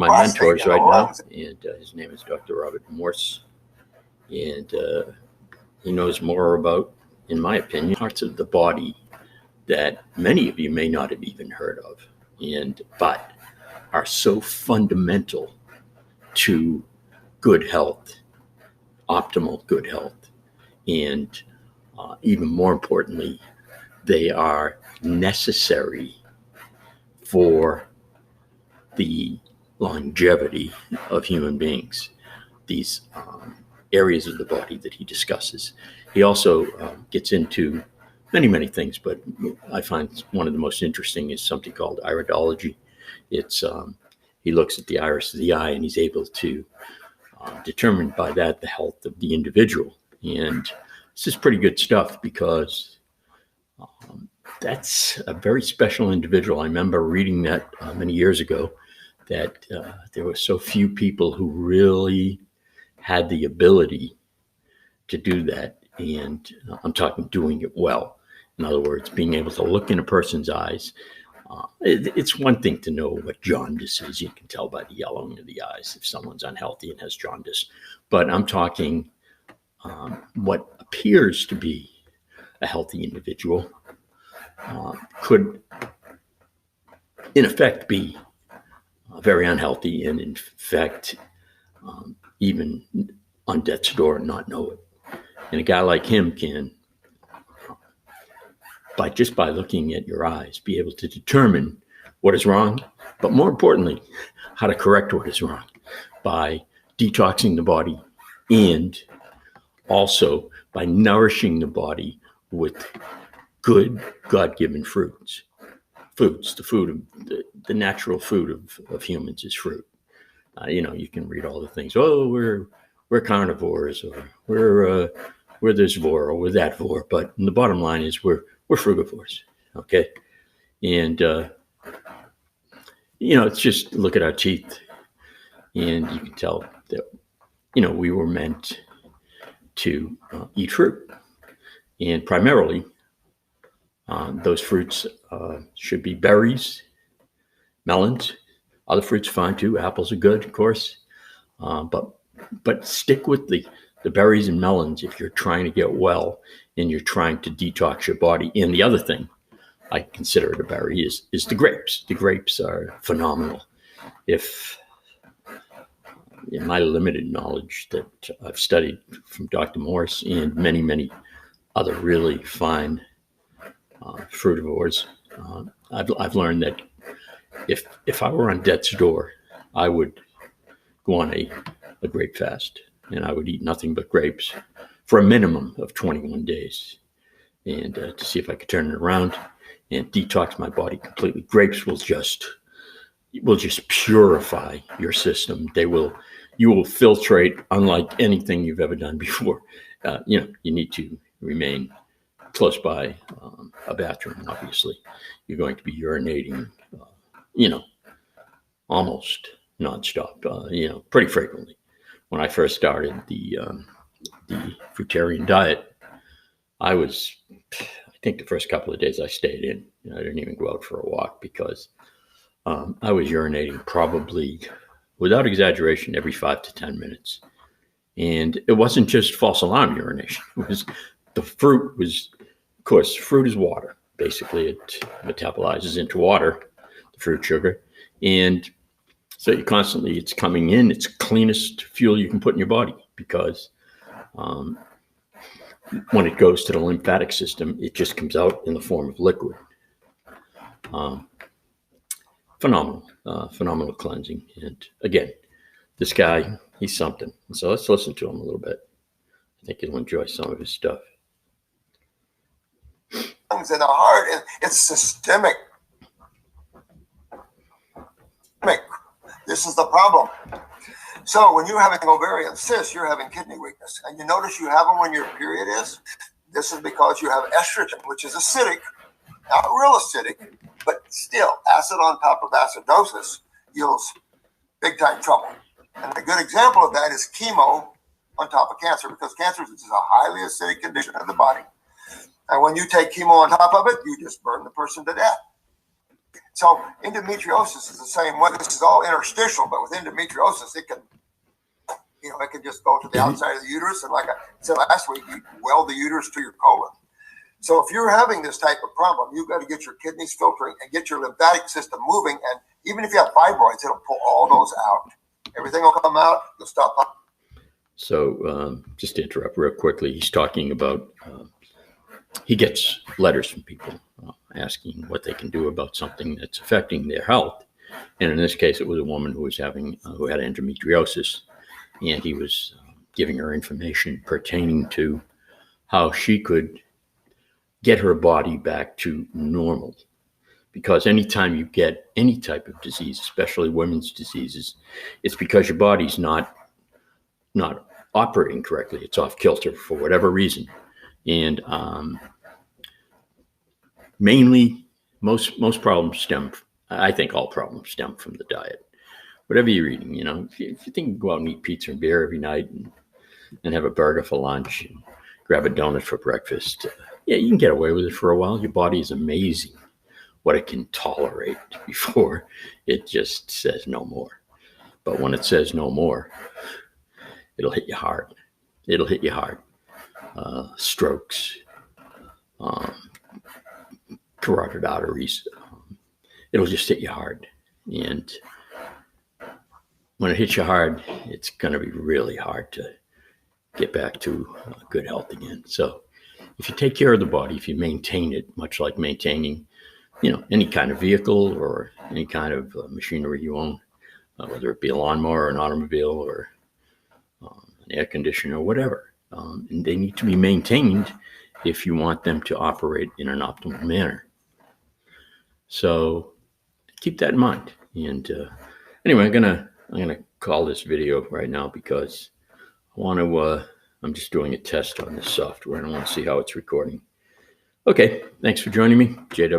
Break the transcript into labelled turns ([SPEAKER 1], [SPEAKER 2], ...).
[SPEAKER 1] my mentors right now, and his name is Dr. Robert Morse, and he knows more about, in my opinion, parts of the body that many of you may not have even heard of, but are so fundamental to good health, optimal good health, and even more importantly, they are necessary for the longevity of human beings, these areas of the body that he discusses. He also gets into many things, but I find one of the most interesting is something called iridology. It's he looks at the iris of the eye, and he's able to determine by that the health of the individual. And this is pretty good stuff because that's a very special individual. I remember reading that many years ago, that there were so few people who really had the ability to do that. And I'm talking doing it well. In other words, being able to look in a person's eyes. It's one thing to know what jaundice is. You can tell by the yellowing of the eyes if someone's unhealthy and has jaundice. But I'm talking what appears to be a healthy individual could, in effect, be very unhealthy, and in fact, even on death's door and not know it. And a guy like him can, by looking at your eyes, be able to determine what is wrong, but more importantly, how to correct what is wrong by detoxing the body, and also by nourishing the body with good God-given fruits. The food of the natural food of humans is fruit. You can read all the things. Oh, we're carnivores, or we're this vor, or we're that vor. But the bottom line is we're frugivores. Okay, and it's just look at our teeth, and you can tell that we were meant to eat fruit, and primarily those fruits should be berries, melons. Other fruits fine too. Apples are good, of course, but stick with the berries and melons if you're trying to get well and you're trying to detox your body. And the other thing I consider it a berry is the grapes. The grapes are phenomenal. If in my limited knowledge that I've studied from Dr. Morse and many other really fine frugivores, I've learned that if I were on death's door, I would go on a grape fast, and I would eat nothing but grapes for a minimum of 21 days, and to see if I could turn it around and detox my body completely. Grapes will just purify your system. You will filtrate unlike anything you've ever done before. You need to remain close by a bathroom. Obviously, you're going to be urinating, almost nonstop, pretty frequently. When I first started the Fruitarian diet, I think the first couple of days I stayed in. I didn't even go out for a walk because I was urinating probably, without exaggeration, every 5 to 10 minutes. And it wasn't just false alarm urination. It was the fruit was, of course, fruit is water. Basically, it metabolizes into water, the fruit sugar. And so it's coming in, it's cleanest fuel you can put in your body, because when it goes to the lymphatic system, it just comes out in the form of liquid. Phenomenal cleansing. And again, this guy, he's something. So let's listen to him a little bit. I think you'll enjoy some of his stuff.
[SPEAKER 2] In the heart, it's systemic. This is the problem. So when you're having ovarian cysts, you're having kidney weakness, and you notice you have them when your period is. This is because you have estrogen, which is acidic, not real acidic, but still acid on top of acidosis yields big time trouble. And a good example of that is chemo on top of cancer, because cancer is a highly acidic condition of the body. And when you take chemo on top of it, you just burn the person to death. So endometriosis is the same way. This is all interstitial, but with endometriosis, it can, it can just go to the outside of the uterus. And like I said last week, you weld the uterus to your colon. So if you're having this type of problem, you've got to get your kidneys filtering and get your lymphatic system moving. And even if you have fibroids, it'll pull all those out. Everything will come out. You'll stop.
[SPEAKER 1] So just to interrupt real quickly, he's talking about he gets letters from people asking what they can do about something that's affecting their health. And in this case, it was a woman who was who had endometriosis, and he was giving her information pertaining to how she could get her body back to normal. Because anytime you get any type of disease, especially women's diseases, it's because your body's not operating correctly. It's off kilter for whatever reason. And mainly, most problems I think all problems stem from the diet. Whatever you're eating, if you think you go out and eat pizza and beer every night and have a burger for lunch and grab a donut for breakfast, yeah, you can get away with it for a while. Your body is amazing what it can tolerate before it just says no more. But when it says no more, it'll hit you hard. It'll hit you hard. Strokes, carotid arteries. It'll just hit you hard. And when it hits you hard, it's going to be really hard to get back to good health again. So if you take care of the body, if you maintain it, much like maintaining, any kind of vehicle or any kind of machinery you own, whether it be a lawnmower or an automobile or an air conditioner or whatever, and they need to be maintained if you want them to operate in an optimal manner. So keep that in mind. And anyway, I'm gonna call this video right now because I want to. I'm just doing a test on this software and I want to see how it's recording. Okay, thanks for joining me, JW.